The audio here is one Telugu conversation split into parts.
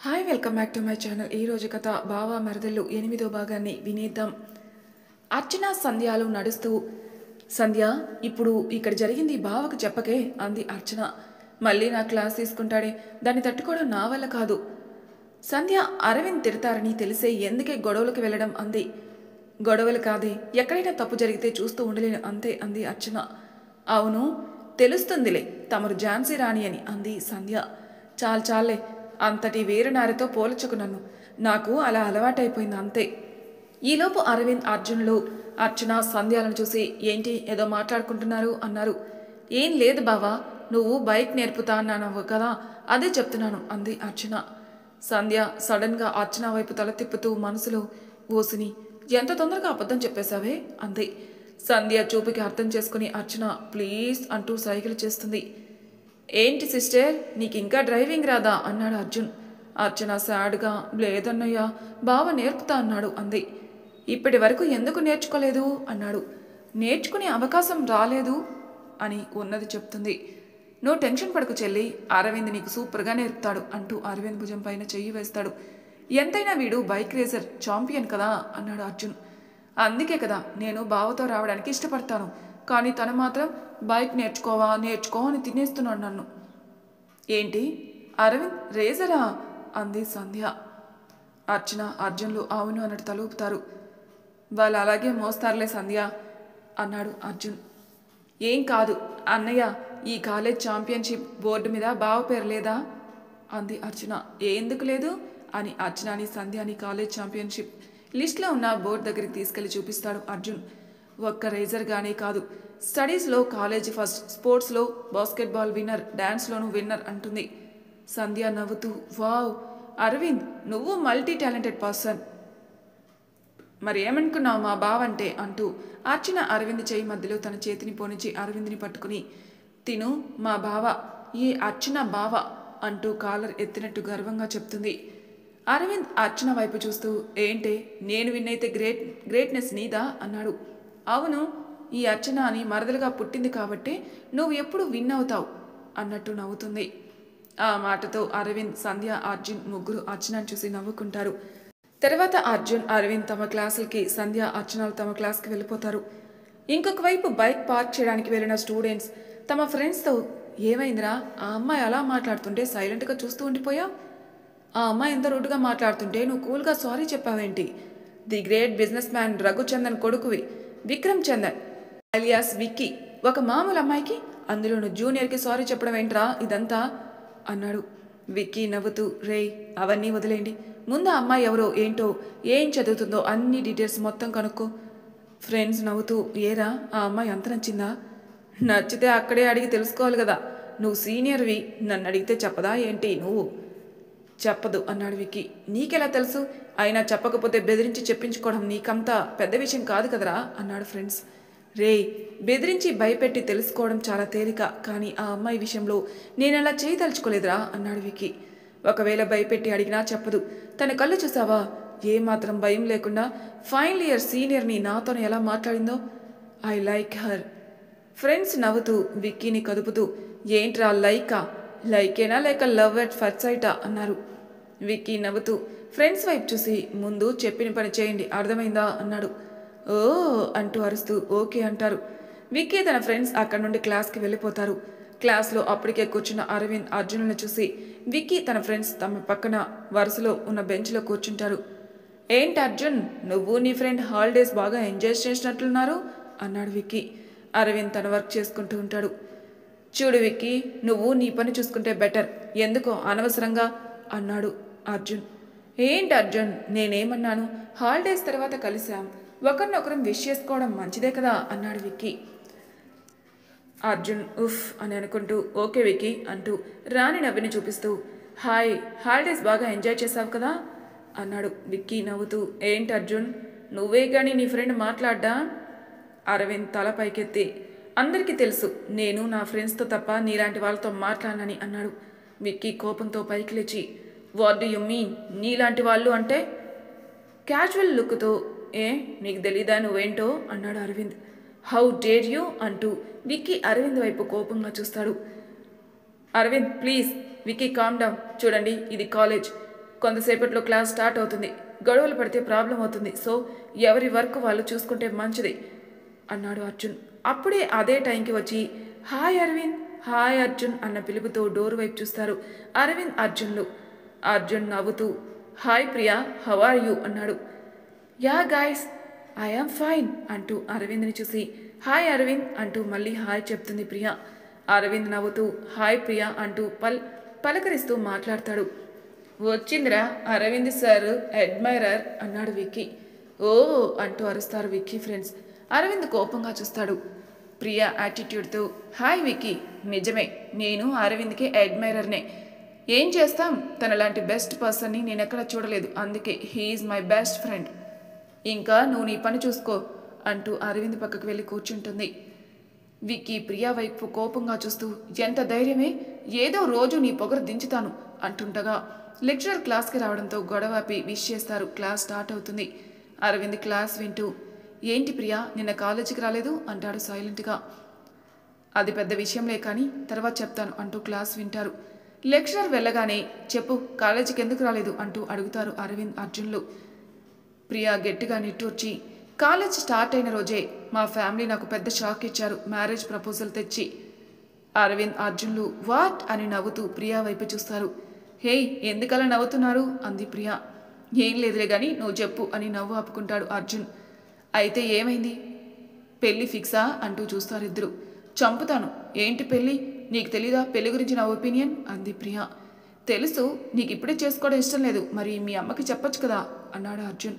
Hi welcome back to my channel. ఈరోజు కథ బావ మరదళ్ళు 8వ భాగాన్ని వినేద్దాం. అర్చన సంధ్యాలు నడుస్తూ, సంధ్య ఇప్పుడు ఇక్కడ జరిగింది బావకు చెప్పకే అంది అర్చన. మళ్ళీ నా క్లాస్ తీసుకుంటాడే, దాన్ని తట్టుకోవడం నా వల్ల కాదు. సంధ్య అరవింద్ తిడతారని తెలిసే ఎందుకే గొడవలకు వెళ్ళడం అంది. గొడవలు కాదే, ఎక్కడైనా తప్పు జరిగితే చూస్తూ ఉండలేను అంతే అంది అర్చన. అవును తెలుస్తుందిలే, తమరు ఝాన్సీ రాణి అని అంది సంధ్య. చాలే అంతటి వీరనారితో పోల్చుకు నన్ను, నాకు అలా అలవాటైపోయింది అంతే. ఈలోపు అరవింద్ అర్జునులు అర్చన సంధ్యాలను చూసి ఏంటి ఏదో మాట్లాడుకుంటున్నారు అన్నారు. ఏం లేదు బావా, నువ్వు బైక్ నేర్పుతా అన్నావు కదా, అదే చెప్తున్నాను అంది అర్చన. సంధ్య సడన్గా అర్చన వైపు తల తిప్పుతూ మనసులో ఓసిని ఎంత తొందరగా అబద్ధం చెప్పేశావే అంది. సంధ్య చూపుకి అర్థం చేసుకుని అర్చన ప్లీజ్ అంటూ సైకిల్ చేస్తుంది. ఏంటి సిస్టర్, నీకు ఇంకా డ్రైవింగ్ రాదా అన్నాడు అర్జున్. అర్చన సాడ్గా లేదన్నయ్య, బావ నేర్పుతా అన్నాడు అంది. ఇప్పటి వరకు ఎందుకు నేర్చుకోలేదు అన్నాడు. నేర్చుకునే అవకాశం రాలేదు అని ఉన్నది చెప్తుంది. నువ్వు టెన్షన్ పడకు చెల్లి, అరవింద్ నీకు సూపర్గా నేర్పుతాడు అంటూ అరవింద్ భుజం పైన చెయ్యి వేస్తాడు. ఎంతైనా వీడు బైక్ రేసర్ ఛాంపియన్ కదా అన్నాడు అర్జున్. అందుకే కదా నేను బావతో రావడానికి ఇష్టపడతాను, కానీ తను మాత్రం బైక్ నేర్చుకో అని తినేస్తున్నాడు నన్ను. ఏంటి అరవింద్ రేజరా అంది సంధ్య. అర్చన అర్జున్లు అవును అన్నట్టు తలూపుతారు. వాళ్ళు అలాగే మోస్తారులే సంధ్య అన్నాడు అర్జున్. ఏం కాదు అన్నయ్య, ఈ కాలేజ్ ఛాంపియన్షిప్ బోర్డు మీద బావ పేరు లేదా అంది అర్చన. ఎందుకు లేదు అని అర్చనని సంధ్యని కాలేజ్ ఛాంపియన్షిప్ లిస్ట్లో ఉన్న బోర్డు దగ్గరికి తీసుకెళ్లి చూపిస్తాడు అర్జున్. ఒక్క రేజర్గానే కాదు, స్టడీస్లో కాలేజీ ఫస్ట్, స్పోర్ట్స్లో బాస్కెట్బాల్ విన్నర్, డ్యాన్స్లోనూ విన్నర్ అంటుంది. సంధ్య నవ్వుతూ వావ్ అరవింద్, నువ్వు మల్టీ టాలెంటెడ్ పర్సన్, మరి ఏమనుకున్నావు మా బావ అంటే అంటూ అర్చన అరవింద్ చేయి మధ్యలో తన చేతిని పోనిచ్చి అరవింద్ని పట్టుకుని తిను మా బావ, ఈ అర్చన బావ అంటూ కాలర్ ఎత్తినట్టు గర్వంగా చెప్తుంది. అరవింద్ అర్చన వైపు చూస్తూ ఏంటే నేను విన్నైతే గ్రేట్నెస్ నీదా అన్నాడు. అవును, ఈ అర్చన అని మరదలుగా పుట్టింది కాబట్టి నువ్వు ఎప్పుడు విన్ అవుతావు అన్నట్టు నవ్వుతుంది. ఆ మాటతో అరవింద్, సంధ్య, అర్జున్ ముగ్గురు అర్చనను చూసి నవ్వుకుంటారు. తర్వాత అర్జున్, అరవింద్ తమ క్లాసులకి, సంధ్య, అర్చనలు తమ క్లాస్కి వెళ్ళిపోతారు. ఇంకొక వైపు బైక్ పార్క్ చేయడానికి వెళ్ళిన స్టూడెంట్స్ తమ ఫ్రెండ్స్తో ఏమైందిరా, ఆ అమ్మాయి అలా మాట్లాడుతుంటే సైలెంట్గా చూస్తూ ఉండిపోయావు, ఆ అమ్మాయి ఎంత రూడ్గా మాట్లాడుతుంటే నువ్వు కూల్గా సారీ చెప్పావేంటి, the great businessman Raghuchandan కొడుకువి విక్రమ్ చందన్ అలియాస్ విక్కీ ఒక మామూలు అమ్మాయికి, అందులోను జూనియర్కి సారీ చెప్పడం ఏంట్రా ఇదంతా అన్నాడు. విక్కీ నవ్వుతూ రేయ్ అవన్నీ వదిలేండి, ముందు ఆ అమ్మాయి ఎవరో ఏంటో ఏం చదువుతుందో అన్ని డీటెయిల్స్ మొత్తం కనుక్కో. ఫ్రెండ్స్ నవ్వుతూ ఏరా ఆ అమ్మాయి అంత నచ్చిందా, నచ్చితే అక్కడే అడిగి తెలుసుకోవాలి కదా, నువ్వు సీనియర్వి నన్ను అడిగితే చెప్పదా ఏంటి నువ్వు, చెప్పదు అన్నాడు విక్కీ. నీకెలా తెలుసు, అయినా చెప్పకపోతే బెదిరించి చెప్పించుకోవడం నీకంతా పెద్ద విషయం కాదు కదరా అన్నాడు ఫ్రెండ్స్. రే బెదిరించి భయపెట్టి తెలుసుకోవడం చాలా తేలిక, కానీ ఆ అమ్మాయి విషయంలో నేనలా చేయదలుచుకోలేదురా అన్నాడు విక్కీ. ఒకవేళ భయపెట్టి అడిగినా చెప్పదు, తన కళ్ళు చూసావా ఏమాత్రం భయం లేకుండా ఫైనల్ ఇయర్ సీనియర్ని నాతోనే ఎలా మాట్లాడిందో, ఐ లైక్ హర్. ఫ్రెండ్స్ నవ్వుతూ విక్కీని కదుపుతూ ఏంట్రా లైకా, లైకేనా లేక లవ్ ఎట్ ఫస్ట్ సైటా అన్నారు. విక్కీ నవ్వుతూ ఫ్రెండ్స్ వైపు చూసి ముందు చెప్పిన పని చేయండి అర్థమైందా అన్నాడు. ఓ అంటూ అరుస్తూ ఓకే అంటారు. విక్కీ తన ఫ్రెండ్స్ అక్కడి నుండి క్లాస్కి వెళ్ళిపోతారు. క్లాస్లో అప్పటికే కూర్చున్న అరవింద్, అర్జునులను చూసి విక్కీ తన ఫ్రెండ్స్ తమ పక్కన వరుసలో ఉన్న బెంచ్లో కూర్చుంటారు. ఏంటి అర్జున్, నువ్వు నీ ఫ్రెండ్ హాలిడేస్ బాగా ఎంజాయ్ చేసినట్లున్నారు అన్నాడు విక్కీ. అరవింద్ తన వర్క్ చేసుకుంటూ ఉంటాడు. చూడు విక్కీ, నువ్వు నీ పని చూసుకుంటే బెటర్, ఎందుకో అనవసరంగా అన్నాడు అర్జున్. ఏంటి అర్జున్, నేనేమన్నాను, హాలిడేస్ తర్వాత కలిసాం, ఒకరినొకరం విష్ చేసుకోవడం మంచిదే కదా అన్నాడు విక్కీ. అర్జున్ ఉఫ్ అని అనుకుంటూ ఓకే విక్కీ అంటూ రాణి నవ్విని చూపిస్తూ హాయ్ హాలిడేస్ బాగా ఎంజాయ్ చేసావు కదా అన్నాడు. విక్కీ నవ్వుతూ ఏంటి అర్జున్, నువ్వే కానీ నీ ఫ్రెండ్ మాట్లాడ్డా. అరవింద్ తల పైకెత్తి అందరికీ తెలుసు నేను నా ఫ్రెండ్స్తో తప్ప నీలాంటి వాళ్ళతో మాట్లాడనని అన్నాడు. విక్కీ కోపంతో పైకి లేచి వాట్ డూ యు మీన్ నీలాంటి వాళ్ళు అంటే క్యాజువల్ లుక్తో నీకు తెలీదా నువ్వేంటో అన్నాడు అరవింద్. హౌ డేర్ యూ అంటూ విక్కీ అరవింద్ వైపు కోపంగా చూస్తాడు. Arvind please, Vicky calm down, చూడండి ఇది కాలేజ్, కొంతసేపట్లో క్లాస్ స్టార్ట్ అవుతుంది. గొడవలు పడితే ప్రాబ్లం అవుతుంది. సో ఎవరి వర్క్ వాళ్ళు చూసుకుంటే మంచిది అన్నాడు అర్జున్. అప్పుడే అదే టైంకి వచ్చి హాయ్ అరవింద్, హాయ్ అర్జున్ అన్న పిలుపుతో డోర్ వైపు చూస్తారు అరవింద్, అర్జున్లు. అర్జున్ నవ్వుతూ hi Priya, how are you అన్నాడు. Yeah guys, I am fine అంటూ అరవింద్ని చూసి హాయ్ అరవింద్ అంటూ మళ్ళీ హాయ్ చెప్తుంది ప్రియా. అరవింద్ నవ్వుతూ హాయ్ ప్రియా అంటూ పలకరిస్తూ మాట్లాడతాడు. వచ్చిందిరా అరవింద్ సార్ అడ్మైరర్ అన్నాడు విక్కీ. ఓ అంటూ అరుస్తారు విక్కీ ఫ్రెండ్స్. అరవింద్ కోపంగా చూస్తాడు. ప్రియా యాటిట్యూడ్తో హాయ్ విక్కీ, నిజమే నేను అరవింద్కి అడ్మైరర్నే. ఏం చేస్తాం, తనలాంటి బెస్ట్ పర్సన్ని నేనెక్కడ చూడలేదు, అందుకే హీఈస్ మై బెస్ట్ ఫ్రెండ్. ఇంకా నువ్వు నీ పని చూసుకో అంటూ అరవింద్ పక్కకు వెళ్ళి కూర్చుంటుంది. విక్కీ ప్రియా వైపు కోపంగా చూస్తూ ఎంత ధైర్యమే, ఏదో రోజు నీ పొగరు దించుతాను అంటుండగా లెక్చరర్ క్లాస్కి రావడంతో గొడవపి విష్ చేస్తారు. క్లాస్ స్టార్ట్ అవుతుంది. అరవింద్ క్లాస్ వింటూ ఏంటి ప్రియా నిన్న కాలేజీకి రాలేదు అంటాడు సైలెంట్గా. అది పెద్ద విషయంలే కానీ తర్వాత చెప్తాను అంటూ క్లాస్ వింటారు. లెక్చరర్ వెళ్ళగానే చెప్పు కాలేజీకి ఎందుకు రాలేదు అంటూ అడుగుతారు అరవింద్, అర్జున్లు. ప్రియా గట్టిగా నిట్టూర్చి కాలేజ్ స్టార్ట్ అయిన రోజే మా ఫ్యామిలీ నాకు పెద్ద షాక్ ఇచ్చారు, మ్యారేజ్ ప్రపోజల్ తెచ్చి. అరవింద్, అర్జున్లు వాట్ అని నవ్వుతూ ప్రియా వైపు చూస్తారు. హే ఎందుకలా నవ్వుతున్నారు అంది ప్రియా. ఏం లేదులే గాని నువ్వు చెప్పు అని నవ్వు ఆపుకుంటాడు అర్జున్. అయితే ఏమైంది, పెళ్ళి ఫిక్సా అంటూ చూస్తారు ఇద్దరు. చంపుతాను, ఏంటి పెళ్ళి, నీకు తెలీదా పెళ్లి గురించి నా ఒపీనియన్ అంది ప్రియా. తెలుసు, నీకు ఇప్పుడే చేసుకోవడం ఇష్టం లేదు, మరి మీ అమ్మకి చెప్పొచ్చు కదా అన్నాడు అర్జున్.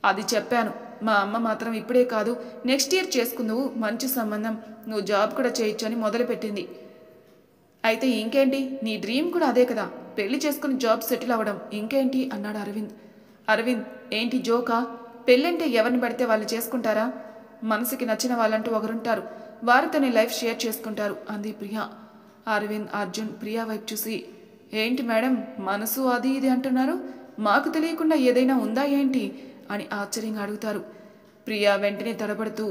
అది చెప్పాను, మా అమ్మ మాత్రం ఇప్పుడే కాదు నెక్స్ట్ ఇయర్ చేసుకుందువు, మంచి సంబంధం, నువ్వు జాబ్ కూడా చేయొచ్చు అని మొదలుపెట్టింది. అయితే ఇంకేంటి, నీ డ్రీమ్ కూడా అదే కదా, పెళ్లి చేసుకుని జాబ్ సెటిల్ అవ్వడం, ఇంకేంటి అన్నాడు అరవింద్. అరవింద్ ఏంటి జోకా, పెళ్ళంటే ఎవరిని పడితే వాళ్ళు చేసుకుంటారా, మనసుకి నచ్చిన వాళ్ళంటూ ఒకరుంటారు, వారితోనే లైఫ్ షేర్ చేసుకుంటారు అంది ప్రియా. అరవింద్, అర్జున్ ప్రియా వైపు చూసి ఏంటి మేడం మనసు అది ఇది అంటున్నారు, మాకు తెలియకుండా ఏదైనా ఉందా ఏంటి అని ఆశ్చర్యంగా అడుగుతారు. ప్రియా వెంటనే తడబడుతూ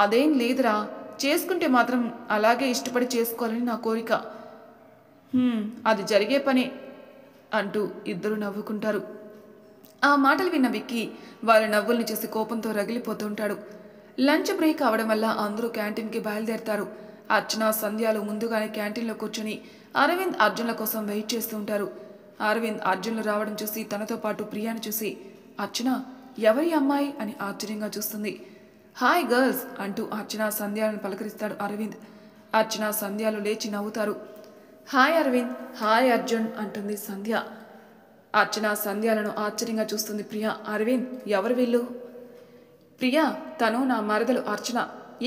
అదేం లేదురా, చేసుకుంటే మాత్రం అలాగే ఇష్టపడి చేసుకోవాలని నా కోరిక, అది జరిగే పనే అంటూ ఇద్దరు నవ్వుకుంటారు. ఆ మాటలు విన్న విక్కీ వాళ్ళ నవ్వుల్ని చూసి కోపంతో రగిలిపోతుంటాడు. లంచ్ బ్రేక్ అవడం వల్ల అందరూ క్యాంటీన్కి బయలుదేరతారు. అర్చన, సంధ్యాలు ముందుగానే క్యాంటీన్లో కూర్చొని అరవింద్, అర్జున్ల కోసం వెయిట్ చేస్తూ ఉంటారు. అరవింద్, అర్జున్లు రావడం చూసి తనతో పాటు ప్రియాని చూసి అర్చన ఎవరి అమ్మాయి అని ఆశ్చర్యంగా చూస్తుంది. హాయ్ గర్ల్స్ అంటూ అర్చన, సంధ్యాలను పలకరిస్తాడు అరవింద్. అర్చన, సంధ్యాలు లేచి నవ్వుతారు. హాయ్ అరవింద్, హాయ్ అర్జున్ అంటుంది సంధ్య. అర్చన, సంధ్యాలను ఆశ్చర్యంగా చూస్తుంది ప్రియా. అరవింద్ ఎవరు వీళ్ళు? ప్రియా తను నా మరదలు అర్చన,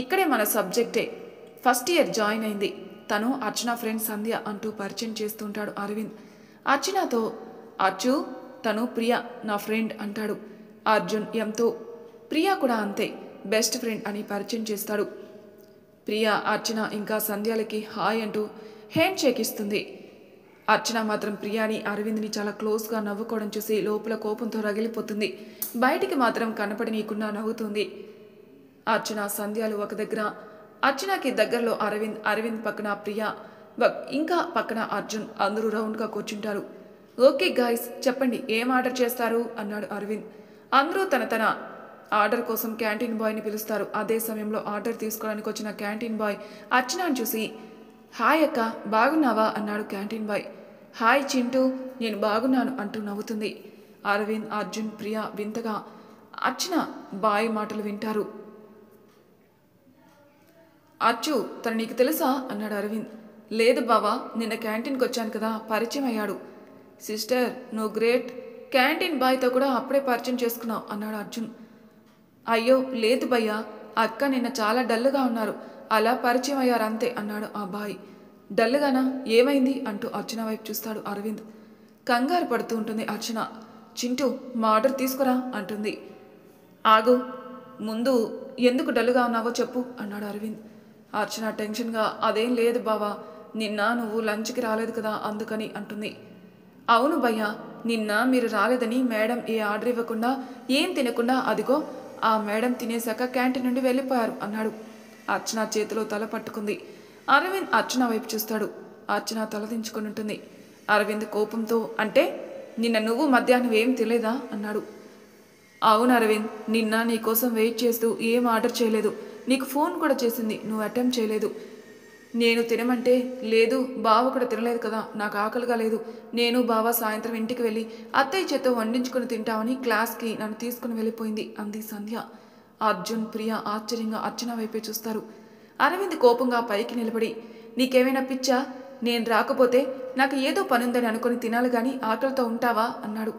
ఇక్కడే మన సబ్జెక్టే, ఫస్ట్ ఇయర్ జాయిన్ అయింది, తను అర్చన ఫ్రెండ్ సంధ్య అంటూ పరిచయం చేస్తుంటాడు అరవింద్. అర్చనతో అర్చు తను ప్రియా నా ఫ్రెండ్ అంటాడు అర్జున్ ఎంతో. ప్రియా కూడా అంతే, బెస్ట్ ఫ్రెండ్ అని పరిచయం చేస్తాడు. ప్రియా, అర్చన ఇంకా సంధ్యాలకి హాయ్ అంటూ హ్యాండ్ షేక్ ఇస్తుంది. అర్చన మాత్రం ప్రియాని, అరవింద్ని చాలా క్లోజ్గా నవ్వుకోవడం చూసి లోపల కోపంతో రగిలిపోతుంది. బయటికి మాత్రం కనపడనీయకుండా నవ్వుతుంది. అర్చన, సంధ్యాలు ఒక దగ్గర, అర్చనకి దగ్గరలో అరవింద్, అరవింద్ పక్కన ప్రియా, ఇంకా పక్కన అర్జున్, అందరూ రౌండ్గా కూర్చుంటారు. ఓకే గాయస్ చెప్పండి ఏం ఆర్డర్ చేస్తారు అన్నాడు అరవింద్. అందరూ తన తన ఆర్డర్ కోసం క్యాంటీన్ బాయ్ని పిలుస్తారు. అదే సమయంలో ఆర్డర్ తీసుకోవడానికి వచ్చిన క్యాంటీన్ బాయ్ అర్చనను చూసి హాయ్ అక్క బాగున్నావా అన్నాడు క్యాంటీన్ బాయ్. హాయ్ చింటూ, నేను బాగున్నాను అంటూ నవ్వుతుంది. అరవింద్, అర్జున్, ప్రియా వింతగా అర్చన బాయ్ మాటలు వింటారు. అచ్చు తను నీకు తెలుసా అన్నాడు అరవింద్. లేదు బావా, నిన్న క్యాంటీన్కి వచ్చాను కదా పరిచయం అయ్యాడు. సిస్టర్ నువ్వు గ్రేట్, క్యాంటీన్ బాయ్తో కూడా అప్పుడే పరిచయం చేసుకున్నావు అన్నాడు అర్జున్. అయ్యో లేదు భయ్యా, అక్క నిన్న చాలా డల్గా ఉన్నారు, అలా పరిచయం అయ్యారు అంతే అన్నాడు ఆ బాయ్. డల్గానా, ఏమైంది అంటూ అర్చన వైపు చూస్తాడు అరవింద్. కంగారు పడుతూ ఉంటుంది అర్చన. చింటూ మా ఆర్డర్ తీసుకురా అంటుంది. ఆగు, ముందు ఎందుకు డల్గా ఉన్నావో చెప్పు అన్నాడు అరవింద్. అర్చన టెన్షన్గా అదేం లేదు బావా, నిన్న నువ్వు లంచ్కి రాలేదు కదా అందుకని అంటుంది. అవును భయ్యా, నిన్న మీరు రాలేదని మేడం ఏ ఆర్డర్ ఇవ్వకుండా ఏం తినకుండా అదిగో ఆ మేడం తినేశాక క్యాంటీన్ నుండి వెళ్ళిపోయారు అన్నాడు. అర్చన చేతిలో తల పట్టుకుంది. అరవింద్ అర్చన వైపు చూస్తాడు. అర్చన తలదించుకుని ఉంటుంది. అరవింద్ కోపంతో అంటే నిన్న నువ్వు మధ్యాహ్నం ఏం తెలియదా అన్నాడు. అవును అరవింద్, నిన్న నీకోసం వెయిట్ చేస్తూ ఏం ఆర్డర్ చేయలేదు. నీకు ఫోన్ కూడా చేసింది, నువ్వు అటెంప్ట్ చేయలేదు. నేను తినమంటే లేదు, బావ కూడా తినలేదు కదా, నాకు ఆకలిగా లేదు. నేను బావ సాయంత్రం ఇంటికి వెళ్ళి అత్తయ్య చేత్తో వండించుకుని తింటామని క్లాస్కి నన్ను తీసుకుని వెళ్ళిపోయింది అంది సంధ్య. అర్జున్, ప్రియ ఆశ్చర్యంగా అర్చన వైపే చూస్తారు. అరవింద్ కోపంగా పైకి నిలబడి, నీకేమైనా పిచ్చా? నేను రాకపోతే నాకు ఏదో పనుందని అనుకుని తినాలి గాని ఆకలితో ఉంటావా అన్నాడు.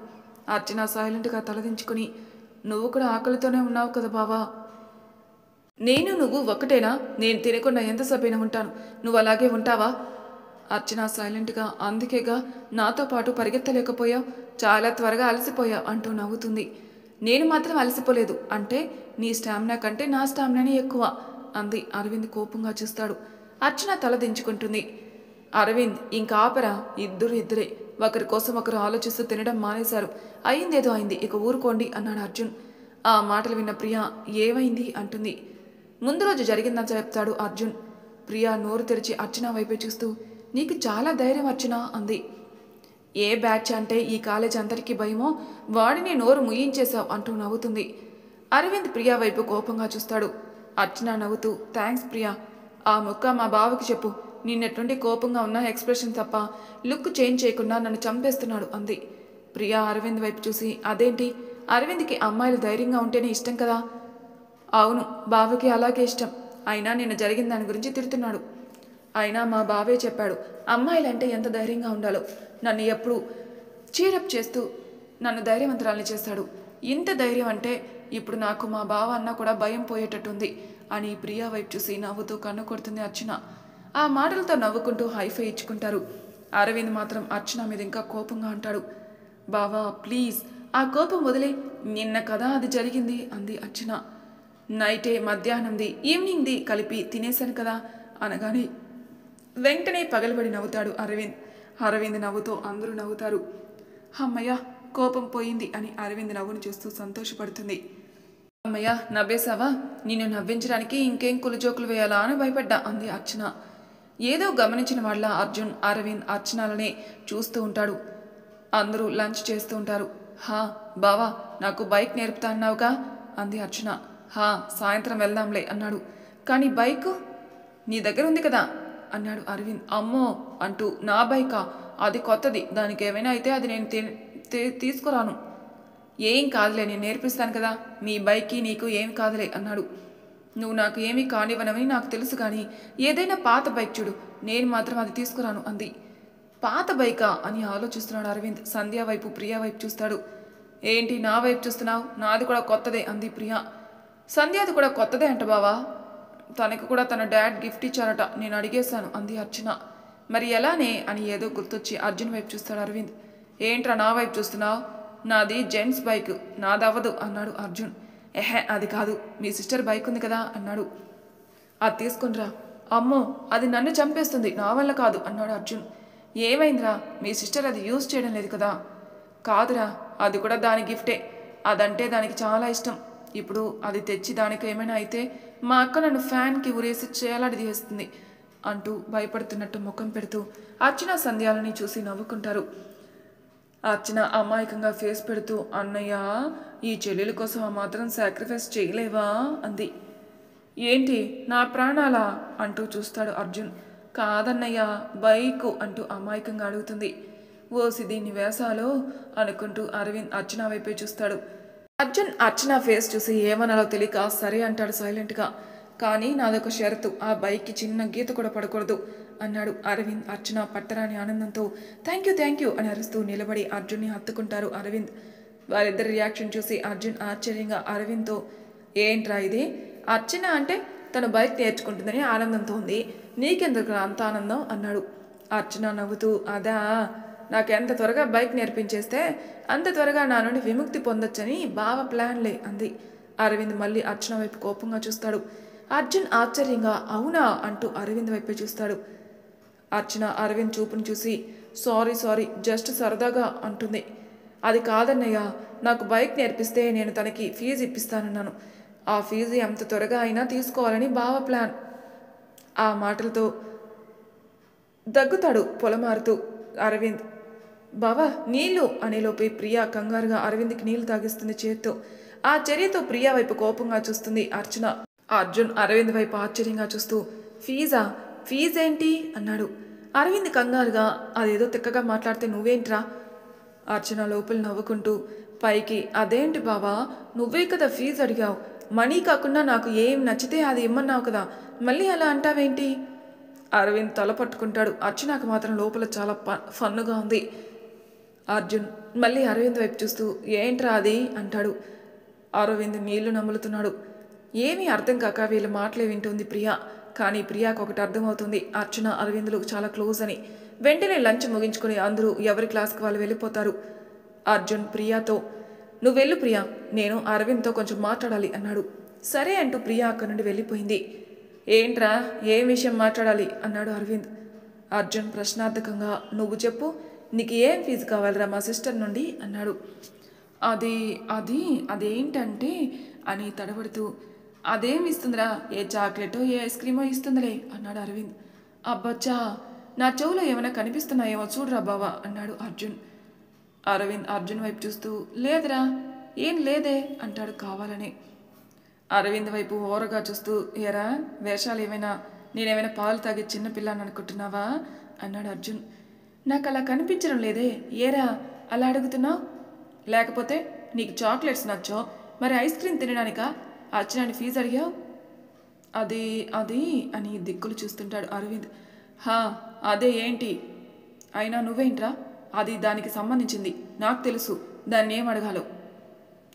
అర్చన సైలెంట్గా తలదించుకుని, నువ్వు కూడా ఆకలితోనే ఉన్నావు కదా బావా, నేను నువ్వు ఒకటేనా? నేను తినకుండా ఎంతసేపైనా ఉంటాను, నువ్వు అలాగే ఉంటావా? అర్చన సైలెంట్గా, అందుకేగా నాతో పాటు పరిగెత్తలేకపోయావు, చాలా త్వరగా అలసిపోయావు అంటూ నవ్వుతుంది. నేను మాత్రం అలసిపోలేదు, అంటే నీ స్టామినా కంటే నా స్టామినానే ఎక్కువ అంది. అరవింద్ కోపంగా చూస్తాడు. అర్చన తల దించుకుంటుంది. అరవింద్, ఇంకా ఆపరా, ఇద్దరే ఒకరి కోసం ఒకరు ఆలోచిస్తూ తినడం మానేశారు. అయిందేదో అయింది, ఇక ఊరుకోండి అన్నాడు అర్జున్. ఆ మాటలు విన్న ప్రియ ఏమైంది అంటుంది. ముందు రోజు జరిగిందని చెప్తాడు అర్జున్. ప్రియ నోరు తెరిచి అర్చన వైపే చూస్తూ, నీకు చాలా ధైర్యం అర్చన అంది. ఏ బ్యాచ్ అంటే ఈ కాలేజ్ అందరికీ భయమో వాడిని నోరు ముయించేశావు అంటూ నవ్వుతుంది. అరవింద్ ప్రియా వైపు కోపంగా చూస్తాడు. అర్చన నవ్వుతూ, థ్యాంక్స్ ప్రియా, ఆ ముక్క మా బావకి చెప్పు, నిన్నట్టుండి కోపంగా ఉన్న ఎక్స్ప్రెషన్ తప్ప లుక్ చేంజ్ చేయకుండా నన్ను చంపేస్తున్నాడు అంది. ప్రియా అరవింద్ వైపు చూసి, అదేంటి, అరవింద్కి అమ్మాయిలు ధైర్యంగా ఉంటేనే ఇష్టం కదా? అవును, బావకి అలాగే ఇష్టం, అయినా నిన్న జరిగిన దాని గురించి తిడుతున్నాడు. అయినా మా బావే చెప్పాడు అమ్మాయిలంటే ఎంత ధైర్యంగా ఉండాలో, నన్ను ఎప్పుడు చీరప్ చేస్తూ నన్ను ధైర్యవంతురాల్ని చేశాడు. ఇంత ధైర్యం అంటే ఇప్పుడు నాకు మా బావ అన్నా కూడా భయం పోయేటట్టుంది అని ప్రియా వైపు చూసి నవ్వుతూ కన్ను కొడుతుంది అర్చన. ఆ మాటలతో నవ్వుకుంటూ హైఫై ఇచ్చుకుంటారు. అరవింద్ మాత్రం అర్చన మీద ఇంకా కోపంగా అంటాడు. బావా ప్లీజ్, ఆ కోపం వదిలే, నిన్న కదా అది జరిగింది అంది అర్చన. నైటే మధ్యాహ్నంది ఈవినింగ్ది కలిపి తినేశాను కదా అనగానే వెంటనే పగలబడి నవ్వుతాడు అరవింద్. అరవింద్ నవ్వుతో అందరూ నవ్వుతారు. అమ్మయ్య, కోపం పోయింది అని అరవింద్ నవ్వును చూస్తూ సంతోషపడుతుంది. అమ్మయ్య, నవ్వేశావా? నిన్ను నవ్వించడానికి ఇంకేం కులజోకులు వేయాలా అని భయపడ్డా అంది అర్చన. ఏదో గమనించిన వాళ్ళ అర్జున్, అరవింద్ అర్చనలనే చూస్తూ ఉంటాడు. అందరూ లంచ్ చేస్తూ ఉంటారు. హా బావా, నాకు బైక్ నేర్పుతా అన్నావుగా అంది అర్చన. హా, సాయంత్రం వెళ్దాంలే అన్నాడు. కానీ బైకు నీ దగ్గర ఉంది కదా అన్నాడు అరవింద్. అమ్మో అంటూ, నా బైకా? అది కొత్తది, దానికి ఏమైనా అయితే అది నేను తీసుకురాను. ఏం కాదులే, నేను నేర్పిస్తాను కదా, నీ బైక్కి నీకు ఏం కాదులే అన్నాడు. నువ్వు నాకు ఏమీ కానివ్వనవని నాకు తెలుసు, కానీ ఏదైనా పాత బైక్ చూడు, నేను మాత్రం అది తీసుకురాను అంది. పాత బైకా అని ఆలోచిస్తున్నాడు అరవింద్. సంధ్య వైపు, ప్రియా వైపు చూస్తాడు. ఏంటి నా వైపు చూస్తున్నావు? నాది కూడా కొత్తదే అంది ప్రియా. సంధ్యాది కూడా కొత్తదే అంట బావా, తనకు కూడా తన డాడ్ గిఫ్ట్ ఇచ్చారట, నేను అడిగేశాను అంది అర్చన. మరి ఎలానే అని ఏదో గుర్తొచ్చి అర్జున్ వైపు చూస్తాడు అరవింద్. ఏంట్రా నా వైపు చూస్తున్నావు? నాది జెంట్స్ బైక్, నాదవ్వదు అన్నాడు అర్జున్. ఎహే, అది కాదు, మీ సిస్టర్ బైక్ ఉంది కదా అన్నాడు. అది తీసుకునిరా. అమ్మో, అది నన్ను చంపేస్తుంది, నా వల్ల కాదు అన్నాడు అర్జున్. ఏమైందిరా, మీ సిస్టర్ అది యూజ్ చేయడం లేదు కదా? కాదురా, అది కూడా దాని గిఫ్టే, అదంటే దానికి చాలా ఇష్టం. ఇప్పుడు అది తెచ్చి దానికి ఏమైనా అయితే మా అక్క నన్ను ఫ్యాన్కి ఉరేసి చేయాలడిదేస్తుంది అంటూ భయపడుతున్నట్టు ముఖం పెడుతూ అర్చన సంధ్యాలని చూసి నవ్వుకుంటారు. అర్చన అమాయకంగా ఫేస్ పెడుతూ, అన్నయ్య, ఈ చెల్లెల కోసం ఆ మాత్రం సాక్రిఫైస్ చేయలేవా అంది. ఏంటి నా ప్రాణాలా అంటూ చూస్తాడు అర్జున్. కాదన్నయ్య, బైకు అంటూ అమాయకంగా అడుగుతుంది. ఓసి దీన్ని వేసాలో అనుకుంటూ అరవింద్ అర్చన వైపే చూస్తాడు. అర్జున్ అర్చన ఫేస్ చూసి ఏమనాలో తెలియక సరే అంటాడు సైలెంట్గా. కానీ నాదొక షరతు, ఆ బైక్కి చిన్న గీత కూడా పడకూడదు అన్నాడు అరవింద్. అర్చన పట్టరాని ఆనందంతో థ్యాంక్ యూ అని అరుస్తూ నిలబడి అర్జున్ని హత్తుకుంటారు అరవింద్. వారిద్దరి రియాక్షన్ చూసి అర్జున్ ఆశ్చర్యంగా అరవింద్తో, ఏంట్రా ఇది, అర్చన అంటే తను బైక్ నేర్చుకుంటుందని ఆనందంతో ఉంది, నీకెందుకు అంత ఆనందం అన్నాడు. అర్చన నవ్వుతూ, అదా, నాకెంత త్వరగా బైక్ నేర్పించేస్తే అంత త్వరగా నా నుండి విముక్తి పొందొచ్చని బావ ప్లాన్లే అంది. అరవింద్ మళ్ళీ అర్చన వైపు కోపంగా చూస్తాడు. అర్జున్ ఆశ్చర్యంగా అవునా అంటూ అరవింద్ వైపే చూస్తాడు. అర్చన అరవింద్ చూపును చూసి సారీ జస్ట్ సరదాగా అంటుంది. అది కాదన్నయ్య, నాకు బైక్ నేర్పిస్తే నేను తనకి ఫీజు ఇప్పిస్తానన్నాను, ఆ ఫీజు ఎంత త్వరగా అయినా తీసుకోవాలని బావ ప్లాన్. ఆ మాటలతో దగ్గుతాడు పొలమారుతూ అరవింద్. బావా నీళ్ళు అనేలోపే ప్రియా కంగారుగా అరవింద్కి నీళ్లు తాగిస్తుంది చేత్తో. ఆ చర్యతో ప్రియా వైపు కోపంగా చూస్తుంది అర్చన. అర్జున్ అరవింద్ వైపు ఆశ్చర్యంగా చూస్తూ ఫీజా? ఫీజేంటి అన్నాడు. అరవింద్ కంగారుగా అదేదో తిక్కగా మాట్లాడితే నువ్వేంట్రా? అర్చన లోపల నవ్వుకుంటూ పైకి అదేంటి బావా, నువ్వే కదా ఫీజు అడిగావు, మనీ కాకుండా నాకు ఏం నచ్చితే అది ఇమ్మన్నావు కదా, మళ్ళీ అలా అంటావేంటి? అరవింద్ తల పట్టుకుంటాడు. అర్చనకు మాత్రం లోపల చాలా ఫన్నుగా ఉంది. అర్జున్ మళ్ళీ అరవింద్ వైపు చూస్తూ ఏంట్రా అది అంటాడు. అరవింద్ నీళ్లు నములుతున్నాడు. ఏమీ అర్థం కాక వీళ్ళ మాటలే వింటుంది ప్రియా. కానీ ప్రియాకు ఒకటి అర్థమవుతుంది, అర్చన అరవింద్లు చాలా క్లోజ్ అని. వెంటనే లంచ్ ముగించుకొని అందరూ ఎవరి క్లాస్కి వాళ్ళు వెళ్ళిపోతారు. అర్జున్ ప్రియాతో నువ్వు వెళ్ళు ప్రియా, నేను అరవింద్తో కొంచెం మాట్లాడాలి అన్నాడు. సరే అంటూ ప్రియా అక్కడి నుండి వెళ్ళిపోయింది. ఏంట్రా, ఏం విషయం మాట్లాడాలి అన్నాడు అరవింద్. అర్జున్ ప్రశ్నార్థకంగా నువ్వు చెప్పు, నీకు ఏం ఫీజు కావాలిరా మా సిస్టర్ నుండి అన్నాడు. అది అది అదేంటంటే అని తడబడుతూ అదేం ఇస్తుందిరా, ఏ చాక్లెటో ఏ ఐస్ క్రీమో ఇస్తుందిలే అన్నాడు అరవింద్. అబ్బచ్చా, నా చెవులో ఏమైనా కనిపిస్తున్నాయేమో చూడరా బావా అన్నాడు అర్జున్. అరవింద్ అర్జున్ వైపు చూస్తూ లేదురా, ఏం లేదే అంటాడు కావాలని. అరవింద్ వైపు ఓరగా చూస్తూ ఏరా వేషాలు ఏమైనా, నేనేమైనా పాలు తాగే చిన్నపిల్లని అనుకుంటున్నావా అన్నాడు అర్జున్. నాకు అలా కనిపించడం లేదే, ఏరా అలా అడుగుతున్నావు? లేకపోతే నీకు చాక్లెట్స్ నచ్చో, మరి ఐస్ క్రీమ్ తినడానికా అర్చనాని ఫీజు అడిగావు? అది అది అని దిక్కులు చూస్తుంటాడు అరవింద్. హా అదే ఏంటి? అయినా నువ్వేంట్రా, అది దానికి సంబంధించింది, నాకు తెలుసు దాన్ని ఏం అడగాలో.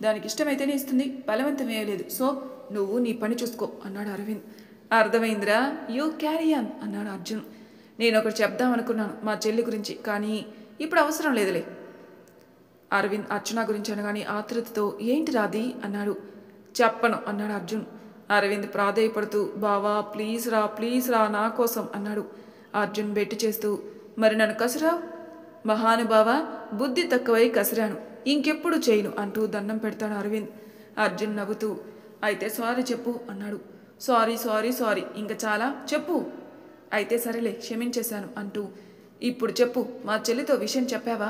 దానికి ఇష్టమైతేనే ఇస్తుంది, బలవంతం వేయలేదు. సో నువ్వు నీ పని చూసుకో అన్నాడు అరవింద్. అర్థమైందిరా, యూ క్యారీ ఆన్ అన్నాడు అర్జున్. నేను ఒకటి చెప్దాం అనుకున్నాను మా చెల్లి గురించి, కానీ ఇప్పుడు అవసరం లేదులే. అరవింద్ అర్చన గురించి అనగానే ఆతృతతో ఏంటి రాది అన్నాడు. చెప్పను అన్నాడు అర్జున్. అరవింద్ ప్రాధేయపడుతూ బావా ప్లీజ్ రా నా కోసం అన్నాడు. అర్జున్ బెట్టి చేస్తూ మరి నన్ను కసురావు? మహానుభావ, బుద్ధి తక్కువై కసిరాను, ఇంకెప్పుడు చేయను అంటూ దండం పెడతాడు అరవింద్. అర్జున్ నవ్వుతూ అయితే సారీ చెప్పు అన్నాడు. సారీ ఇంకా చాలా చెప్పు. అయితే సరేలే క్షమించేశాను అంటూ ఇప్పుడు చెప్పు, మా చెల్లితో విషయం చెప్పావా?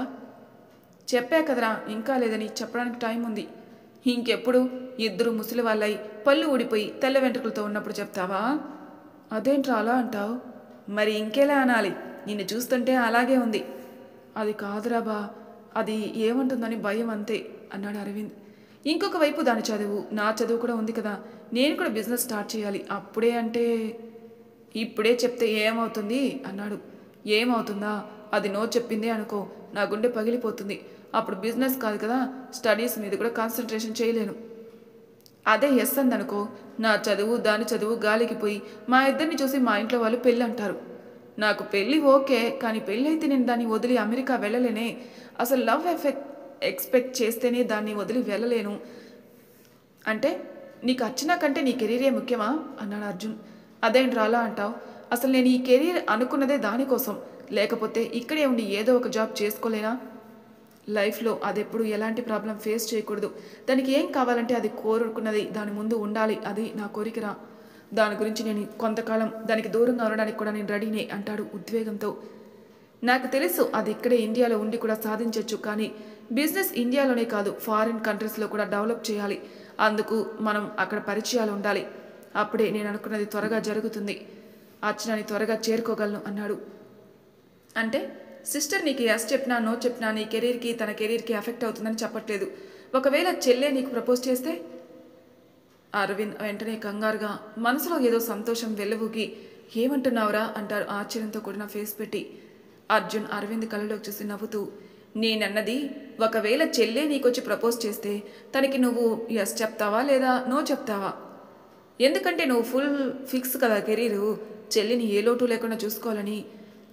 చెప్పా కదరా, ఇంకా లేదని చెప్పడానికి టైం ఉంది. ఇంకెప్పుడు? ఇద్దరు ముసలి వాళ్ళై పళ్ళు ఊడిపోయి తెల్ల వెంట్రుకలతో ఉన్నప్పుడు చెప్తావా? అదేంట్రా అలా అంటావు? మరి ఇంకెలా అనాలి, నిన్ను చూస్తుంటే అలాగే ఉంది. అది కాదురా బా, అది ఏమంటుందని భయం అంతే అన్నాడు అరవింద్. ఇంకొక వైపు దాని చదువు, నా చదువు కూడా ఉంది కదా, నేను కూడా బిజినెస్ స్టార్ట్ చేయాలి. అప్పుడే అంటే ఇప్పుడే చెప్తే ఏమవుతుంది అన్నాడు. ఏమవుతుందా, అది నో చెప్పిందే అనుకో, నా గుండె పగిలిపోతుంది. అప్పుడు బిజినెస్ కాదు కదా, స్టడీస్ మీద కూడా కాన్సన్ట్రేషన్ చేయలేను. అదే ఎస్ అందనుకో, నా చదువు దాని చదువు గాలికి పోయి మా ఇద్దరిని చూసి మా ఇంట్లో వాళ్ళు పెళ్ళి అంటారు. నాకు పెళ్ళి ఓకే, కానీ పెళ్ళి అయితే నేను దాన్ని వదిలి అమెరికా వెళ్ళలేనే. అసలు లవ్ ఎక్స్పెక్ట్ చేస్తేనే దాన్ని వదిలి వెళ్ళలేను. అంటే నీకు అర్చన కంటే నీ కెరీరే ముఖ్యమా అన్నాడు అర్జున్. అదేంట్రా అలా అంటావు? అసలు నేను ఈ కెరీర్ అనుకున్నదే దానికోసం, లేకపోతే ఇక్కడే ఉండి ఏదో ఒక జాబ్ చేసుకోలేనా? లైఫ్లో అదెప్పుడు ఎలాంటి ప్రాబ్లం ఫేస్ చేయకూడదు. దానికి ఏం కావాలంటే అది కోరుకున్నది దాని ముందు ఉండాలి, అది నా కోరికరా. దాని గురించి నేను కొంతకాలం దానికి దూరంగా ఉండడానికి కూడా నేను రెడీనే అంటాడు ఉద్వేగంతో. నాకు తెలుసు అది ఇక్కడే ఇండియాలో ఉండి కూడా సాధించవచ్చు, కానీ బిజినెస్ ఇండియాలోనే కాదు ఫారిన్ కంట్రీస్లో కూడా డెవలప్ చేయాలి. అందుకు మనం అక్కడ పరిచయాలు ఉండాలి. అప్పుడే నేను అనుకున్నది త్వరగా జరుగుతుంది, అర్చనని త్వరగా చేరుకోగలను అన్నాడు. అంటే సిస్టర్ నీకు ఎస్ చెప్పినా నో చెప్పినా నీ కెరీర్కి తన కెరీర్కి ఎఫెక్ట్ అవుతుందని చెప్పట్లేదు. ఒకవేళ చెల్లె నీకు ప్రపోజ్ చేస్తే? అరవింద్ వెంటనే కంగారుగా, మనసులో ఏదో సంతోషం వెలువుకి ఏమంటున్నావురా అంటారు ఆశ్చర్యంతో కూడిన ఫేస్ పెట్టి. అర్జున్ అరవింద్ కళ్ళలోకి చూసి నవ్వుతూ నేనన్నది ఒకవేళ చెల్లె నీకొచ్చి ప్రపోజ్ చేస్తే తనకి నువ్వు ఎస్ చెప్తావా లేదా నో చెప్తావా? ఎందుకంటే నువ్వు ఫుల్ ఫిక్స్ కదా కెరీరు, చెల్లిని ఏ లోటు లేకుండా చూసుకోవాలని.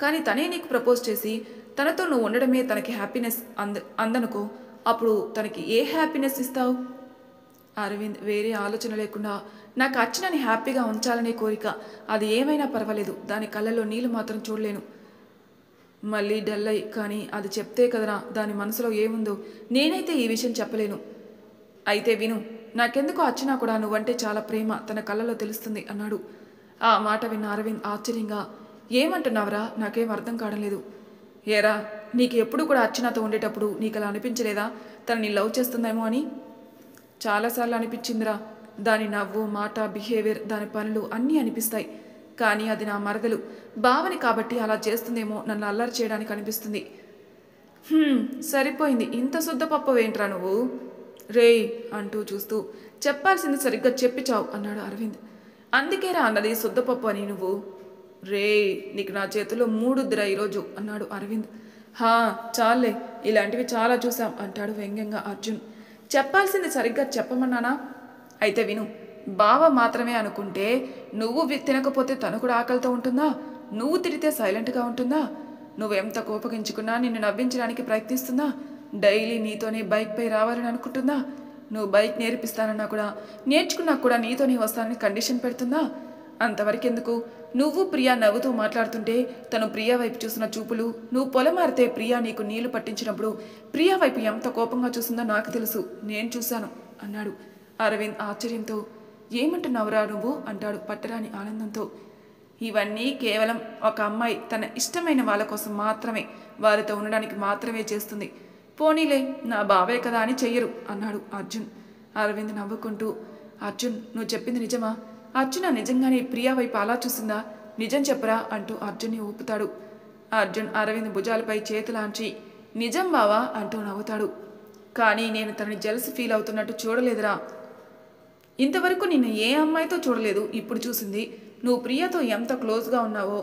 కానీ తనే నీకు ప్రపోజ్ చేసి తనతో నువ్వు ఉండడమే తనకి హ్యాపీనెస్ అందనుకో, అప్పుడు తనకి ఏ హ్యాపీనెస్ ఇస్తావు? అరవింద్ వేరే ఆలోచన లేకుండా నాకు అర్చనని హ్యాపీగా ఉంచాలనే కోరిక, అది ఏమైనా పర్వాలేదు, దాని కళ్ళల్లో నీళ్ళు మాత్రం చూడలేను. మళ్ళీ డల్ అయ్యి కానీ అది చెప్తే కదరా దాని మనసులో ఏముందో, నేనైతే ఈ విషయం చెప్పలేను. అయితే విను, నాకెందుకో అర్చన కూడా నువ్వంటే చాలా ప్రేమ తన కళ్ళలో తెలుస్తుంది అన్నాడు. ఆ మాట విన్న అరవింద్ ఆశ్చర్యంగా ఏమంటున్నావురా, నాకేం అర్థం కావడం లేదు. ఏరా, నీకు ఎప్పుడు కూడా అర్చనతో ఉండేటప్పుడు నీకు అలా అనిపించలేదా తను నీ లవ్ చేస్తుందేమో అని? చాలాసార్లు అనిపించిందిరా. దాని నవ్వు, మాట, బిహేవియర్, దాని పనులు అన్నీ అనిపిస్తాయి. కానీ అది నా మరదలు భావని కాబట్టి అలా చేస్తుందేమో, నన్ను అల్లరి చేయడానికి అనిపిస్తుంది. సరిపోయింది, ఇంత శుద్ధపప్పవేంట్రా నువ్వు? రేయ్ అంటూ చూస్తూ, చెప్పాల్సింది సరిగ్గా చెప్పిచావు అన్నాడు అరవింద్. అందుకేరా అన్నది శుద్ధపప్పు అని నువ్వు. రేయ్, నీకు నా చేతిలో మూడుద్దిరా ఈరోజు అన్నాడు అరవింద్. చాలే, ఇలాంటివి చాలా చూసాం అంటాడు వ్యంగ్యంగా అర్జున్. చెప్పాల్సింది సరిగ్గా చెప్పమన్నానా? అయితే విను. బావ మాత్రమే అనుకుంటే నువ్వు తినకపోతే తను కూడా ఆకలితో ఉంటుందా? నువ్వు తిడితే సైలెంట్గా ఉంటుందా? నువ్వెంత కోపగించుకున్నా నిన్ను నవ్వించడానికి ప్రయత్నిస్తుందా? డైలీ నీతోనే బైక్పై రావాలని అనుకుంటుందా? నువ్వు బైక్ నేర్పిస్తానన్నా కూడా, నేర్చుకున్నా కూడా నీతోనే వస్తానని కండిషన్ పెడుతుందా? అంతవరకెందుకు? నువ్వు ప్రియా నవ్వుతూ మాట్లాడుతుంటే తను ప్రియా వైపు చూసిన చూపులు, నువ్వు పొలమారితే ప్రియా నీకు నీళ్లు పట్టించినప్పుడు ప్రియా వైపు ఎంత కోపంగా చూసిందో నాకు తెలుసు, నేను చూశాను అన్నాడు అరవింద్ ఆశ్చర్యంతో. ఏమంటున్నావురా నువ్వు అంటాడు పట్టరాని ఆనందంతో. ఇవన్నీ కేవలం ఒక అమ్మాయి తన ఇష్టమైన వాళ్ళ కోసం మాత్రమే, వారితో ఉండడానికి మాత్రమే చేస్తుంది. పోనీలే, నా బావే కదా అని చెయ్యరు అన్నాడు అర్జున్. అరవింద్ నవ్వుకుంటూ, అర్జున్ నువ్వు చెప్పింది నిజమా? అర్జున నిజంగానే ప్రియా వైపు అలా చూసిందా? నిజం చెప్పరా అంటూ అర్జున్ని ఊపుతాడు. అర్జున్ అరవింద్ భుజాలపై చేతులాంచి నిజం బావా అంటూ నవ్వుతాడు. కానీ నేను తనని జెలసి ఫీల్ అవుతున్నట్టు చూడలేదురా. ఇంతవరకు నిన్ను ఏ అమ్మాయితో చూడలేదు, ఇప్పుడు చూసింది. నువ్వు ప్రియాతో ఎంత క్లోజ్గా ఉన్నావో.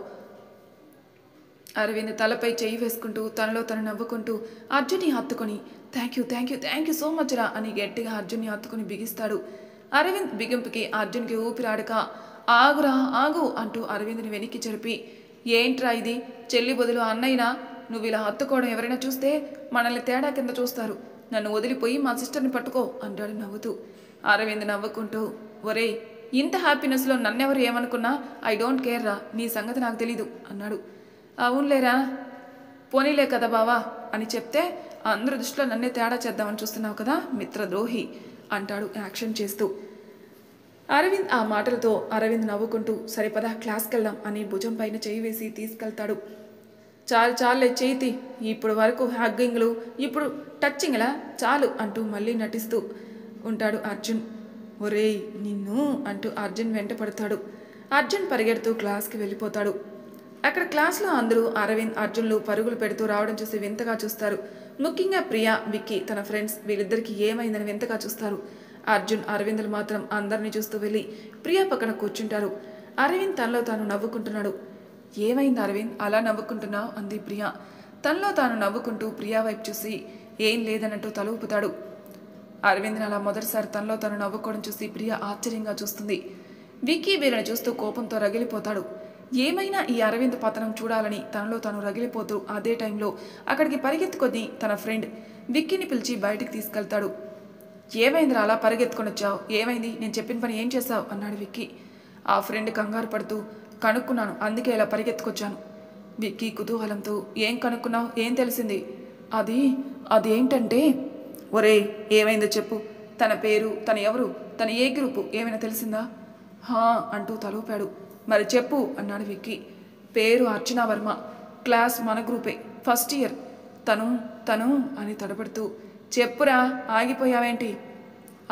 అరవింద్ తలపై చెయ్యి వేసుకుంటూ తనలో తను నవ్వుకుంటూ అర్జున్ని హత్తుకొని థ్యాంక్ యూ సో మచ్ రా అని గట్టిగా అర్జున్ని హత్తుకుని బిగిస్తాడు. అరవింద్ బిగింపుకి అర్జున్కి ఊపిరాడక ఆగురా ఆగు అంటూ అరవింద్ని వెనక్కి జరిపి, ఏంట్రా ఇది? చెల్లి బదులు అన్నయ్యనా? నువ్వు ఇలా హత్తుకోవడం ఎవరైనా చూస్తే మనల్ని తేడా కింద చూస్తారు. నన్ను వదిలిపోయి మా సిస్టర్ని పట్టుకో అంటాడు నవ్వుతూ. అరవింద్ నవ్వుకుంటూ, ఒరేయ్, ఇంత హ్యాపీనెస్లో నన్నెవరు ఏమనుకున్నా ఐ డోంట్ కేర్ రా, నీ సంగతి నాకు తెలీదు అన్నాడు. అవునులేరా, పోనీలే కదా బావా అని చెప్తే అందరి దృష్టిలో నన్నే తేడా చేద్దామని చూస్తున్నావు కదా మిత్రద్రోహి అంటాడు యాక్షన్ చేస్తూ. అరవింద్ ఆ మాటలతో అరవింద్ నవ్వుకుంటూ సరిపదా క్లాస్కి వెళ్దాం అని భుజం పైన చేయి వేసి తీసుకెళ్తాడు. చాలే చేతి, ఇప్పుడు వరకు హగ్గింగ్లు, ఇప్పుడు టచ్చింగ్లా, చాలు అంటూ మళ్ళీ నటిస్తూ ఉంటాడు అర్జున్. ఒరేయ్ నిన్ను అంటూ అర్జున్ వెంట పడతాడు. అర్జున్ పరిగెడుతూ క్లాస్కి వెళ్ళిపోతాడు. అక్కడ క్లాస్లో అందరూ అరవింద్ అర్జున్లు పరుగులు పెడుతూ రావడం చూసి వింతగా చూస్తారు. ముఖ్యంగా ప్రియా, విక్కీ తన ఫ్రెండ్స్ వీళ్ళిద్దరికీ ఏమైందని వింతగా చూస్తారు. అర్జున్ అరవింద్లు మాత్రం అందరినీ చూస్తూ వెళ్ళి ప్రియా పక్కన కూర్చుంటారు. అరవింద్ తనలో తాను నవ్వుకుంటున్నాడు. ఏమైంది అరవింద్ అలా నవ్వుకుంటున్నావు అంది ప్రియా. తనలో తాను నవ్వుకుంటూ ప్రియా వైపు చూసి ఏం లేదన్నట్టు తల ఊపుతాడు. అరవింద్ని అలా మొదటిసారి తనలో తాను నవ్వుకోవడం చూసి ప్రియా ఆశ్చర్యంగా చూస్తుంది. విక్కీ వీళ్ళని చూస్తూ కోపంతో రగిలిపోతాడు. ఏమైనా ఈ అరవింద్ పతనం చూడాలని తనలో తాను రగిలిపోతూ అదే టైంలో అక్కడికి పరిగెత్తుకొని తన ఫ్రెండ్ విక్కీని పిలిచి బయటికి తీసుకెళ్తాడు. ఏమైందిరా అలా పరిగెత్తుకొని వచ్చావు? ఏమైంది? నేను చెప్పిన పని ఏం చేశావు అన్నాడు విక్కీ. ఆ ఫ్రెండ్ కంగారు పడుతూ, కనుక్కున్నాను, అందుకే ఇలా పరిగెత్తుకొచ్చాను. విక్కీ కుతూహలంతో, ఏం కనుక్కున్నావు? ఏం తెలిసింది? అదేంటంటే, ఒరే ఏమైందో చెప్పు. తన పేరు, తను ఎవరు, తన ఏ గ్రూపు ఏమైనా తెలిసిందా? అంటూ తలూపాడు. మరి చెప్పు అన్నాడు విక్కీ. పేరు అర్చనా వర్మ, క్లాస్ మన గ్రూపే, ఫస్ట్ ఇయర్. తను అని తడబడుతూ, చెప్పురా ఆగిపోయావేంటి?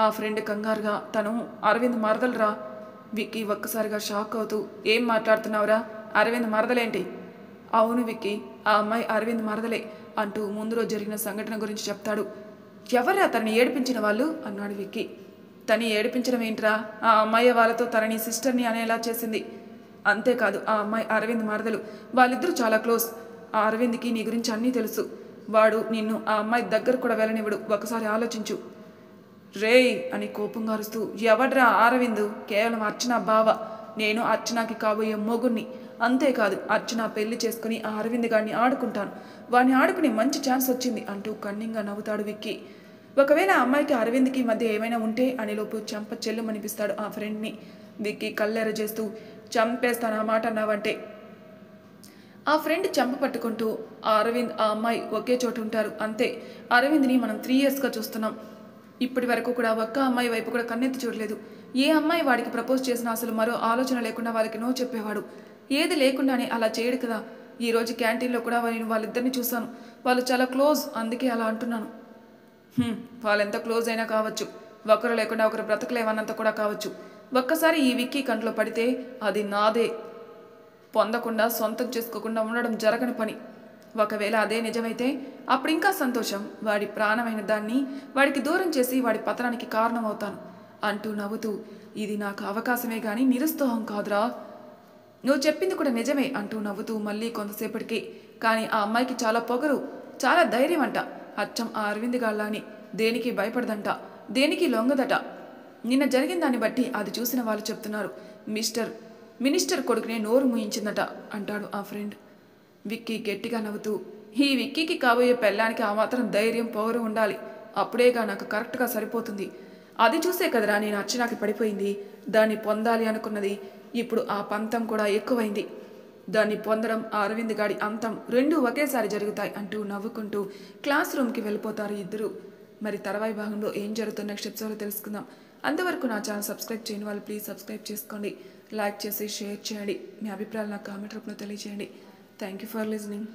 ఆ ఫ్రెండ్ కంగారుగా, తను అరవింద్ మరదలురా. విక్కీ ఒక్కసారిగా షాక్ అవుతూ, ఏం మాట్లాడుతున్నావురా? అరవింద్ మరదలేంటి? అవును విక్కీ, ఆ అమ్మాయి అరవింద్ మరదలే అంటూ ముందు రోజు జరిగిన సంఘటన గురించి చెప్తాడు. ఎవరా తనని ఏడిపించిన వాళ్ళు అన్నాడు విక్కీ. తని ఏడిపించడం ఏంట్రా? ఆ అమ్మాయి వాళ్ళతో తనని సిస్టర్ని అనేలా చేసింది. అంతేకాదు ఆ అమ్మాయి అరవింద్ మరదలు, వాళ్ళిద్దరూ చాలా క్లోజ్. ఆ అరవింద్కి నీ గురించి అన్నీ తెలుసు. వాడు నిన్ను ఆ అమ్మాయి దగ్గర కూడా వెళ్ళనివ్వడు. ఒకసారి ఆలోచించు. రేయ్ అని కోపంగా అరుస్తూ, ఎవడ్రా అరవింద్? కేవలం అర్చన బావ. నేను అర్చనకి కాబోయే మొగుణ్ణి. అంతేకాదు అర్చన పెళ్లి చేసుకుని ఆ అరవింద్ గారిని ఆడుకుంటాను. వాడిని ఆడుకునే మంచి ఛాన్స్ వచ్చింది అంటూ కన్నింగా నవ్వుతాడు విక్కీ. ఒకవేళ ఆ అమ్మాయికి అరవింద్కి మధ్య ఏమైనా ఉంటే అనేలోపు చెంప చెల్లుమనిపిస్తాడు ఆ ఫ్రెండ్ని. విక్కీ కళ్ళెర చేస్తూ, చంపేస్తాను ఆ మాట అన్నావంటే. ఆ ఫ్రెండ్ చెంప పట్టుకుంటూ, ఆ అరవింద్ ఆ అమ్మాయి ఒకే చోటు ఉంటారు అంతే. అరవింద్ని మనం 3 yearsగా చూస్తున్నాం. ఇప్పటి వరకు కూడా ఒక్క అమ్మాయి వైపు కూడా కన్నెత్తి చూడలేదు. ఏ అమ్మాయి వాడికి ప్రపోజ్ చేసినా అసలు మరో ఆలోచన లేకుండా వాళ్ళకి నో చెప్పేవాడు. ఏది లేకుండానే అలా చేయడు కదా. ఈరోజు క్యాంటీన్లో కూడా నేను వాళ్ళిద్దరిని చూశాను. వాళ్ళు చాలా క్లోజ్, అందుకే అలా అంటున్నాను. వాళ్ళు ఎంత క్లోజ్ అయినా కావచ్చు, ఒకరు లేకుండా ఒకరు బ్రతకలేమన్నంత కూడా కావచ్చు. ఒక్కసారి ఈ విక్కీ కంట్లో పడితే అది నాదే. పొందకుండా సొంతం చేసుకోకుండా ఉండడం జరగని పని. ఒకవేళ అదే నిజమైతే అప్పుడు ఇంకా సంతోషం. వాడి ప్రాణమైన దాన్ని వాడికి దూరం చేసి వాడి పతనానికి కారణమవుతాను అంటూ నవ్వుతూ, ఇది నాకు అవకాశమే కానీ నిరుత్సాహం కాదురా, నువ్వు చెప్పింది కూడా నిజమే అంటూ నవ్వుతూ మళ్ళీ కొంతసేపటికి, కానీ ఆ అమ్మాయికి చాలా పొగరు, చాలా ధైర్యం అంట. అచ్చం ఆ అరవింద్ గాళ్ళని దేనికి భయపడదంట, దేనికి లొంగదట. నిన్న జరిగిన దాన్ని బట్టి అది చూసిన వాళ్ళు చెప్తున్నారు, మినిస్టర్ కొడుకునే నోరు మూయించిందట అంటాడు ఆ ఫ్రెండ్. విక్కీ గట్టిగా నవ్వుతూ, ఈ విక్కీకి కాబోయే పెళ్ళానికి ఆ మాత్రం ధైర్యం పొగరు ఉండాలి. అప్పుడేగా నాకు కరెక్ట్గా సరిపోతుంది. అది చూసే కదరా నేను అర్చనాకి పడిపోయింది. దాన్ని పొందాలి అనుకున్నది. ఇప్పుడు ఆ పంతం కూడా ఎక్కువైంది. దాన్ని పొందడం, ఆ అరవింద్ గాడి అంతం రెండూ ఒకేసారి జరుగుతాయి అంటూ నవ్వుకుంటూ క్లాస్ రూమ్కి వెళ్ళిపోతారు ఇద్దరు. మరి తర్వాయి భాగంలో ఏం జరుగుతుందో నెక్స్ట్ ఎపిసోడ్లో తెలుసుకుందాం. అంతవరకు నా ఛానల్ సబ్స్క్రైబ్ చేయని వాళ్ళు ప్లీజ్ సబ్స్క్రైబ్ చేసుకోండి. లైక్ చేసి షేర్ చేయండి. మీ అభిప్రాయాలు నాకు కామెంట్ రూపంలో తెలియజేయండి. Thank you for listening.